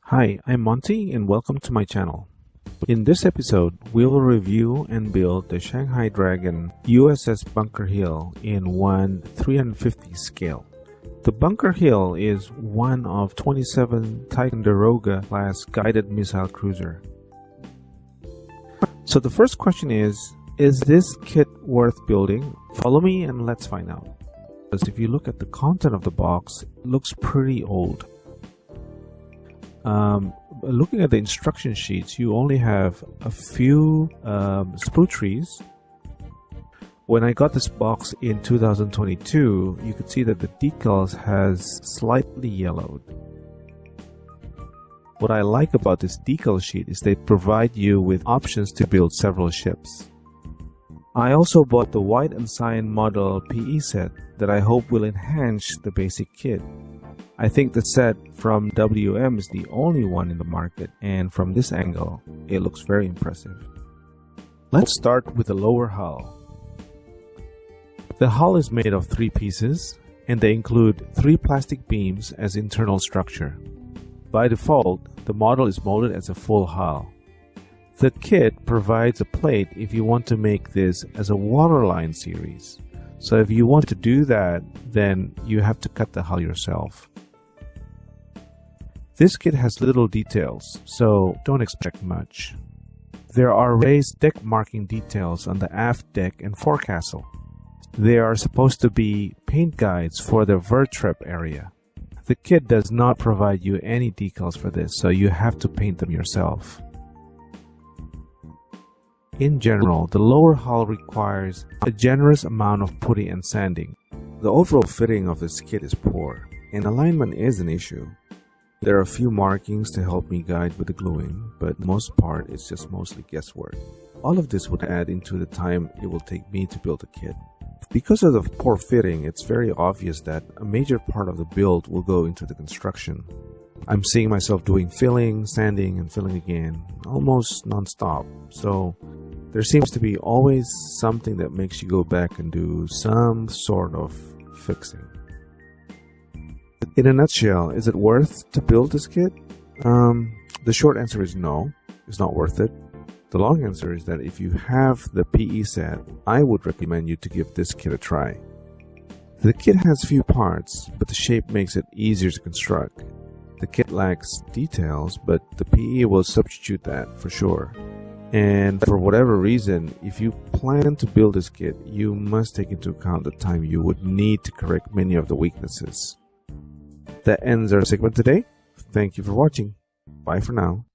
Hi, I'm Monty and welcome to my channel. In this episode, we will review and build the Shanghai Dragon USS Bunker Hill in 1/350 scale. The Bunker Hill is one of 27 Ticonderoga class guided missile cruiser. So the first question is this kit worth building? Follow me and let's find out. Because if you look at the content of the box, it looks pretty old. Looking at the instruction sheets, you only have a few sprue trees. When I got this box in 2022, you could see that the decals has slightly yellowed. What I like about this decal sheet is they provide you with options to build several ships. I also bought the White Ensign Model PE set that I hope will enhance the basic kit. I think the set from WM is the only one in the market, and from this angle, it looks very impressive. Let's start with the lower hull. The hull is made of 3 pieces, and they include 3 plastic beams as internal structure. By default, the model is molded as a full hull. The kit provides a plate if you want to make this as a waterline series. So if you want to do that, then you have to cut the hull yourself. This kit has little details, so don't expect much. There are raised deck marking details on the aft deck and forecastle. There are supposed to be paint guides for the vertrep area. The kit does not provide you any decals for this, so you have to paint them yourself. In general, the lower hull requires a generous amount of putty and sanding. The overall fitting of this kit is poor, and alignment is an issue. There are a few markings to help me guide with the gluing, but most part it's just mostly guesswork. All of this would add into the time it will take me to build a kit. Because of the poor fitting, it's very obvious that a major part of the build will go into the construction. I'm seeing myself doing filling, sanding, and filling again, almost non-stop. So there seems to be always something that makes you go back and do some sort of fixing. In a nutshell, is it worth to build this kit? The short answer is no, it's not worth it. The long answer is that if you have the PE set, I would recommend you to give this kit a try. The kit has few parts, but the shape makes it easier to construct. The kit lacks details, but the PE will substitute that for sure. And for whatever reason, if you plan to build this kit, you must take into account the time you would need to correct many of the weaknesses. That ends our segment today. Thank you for watching. Bye for now.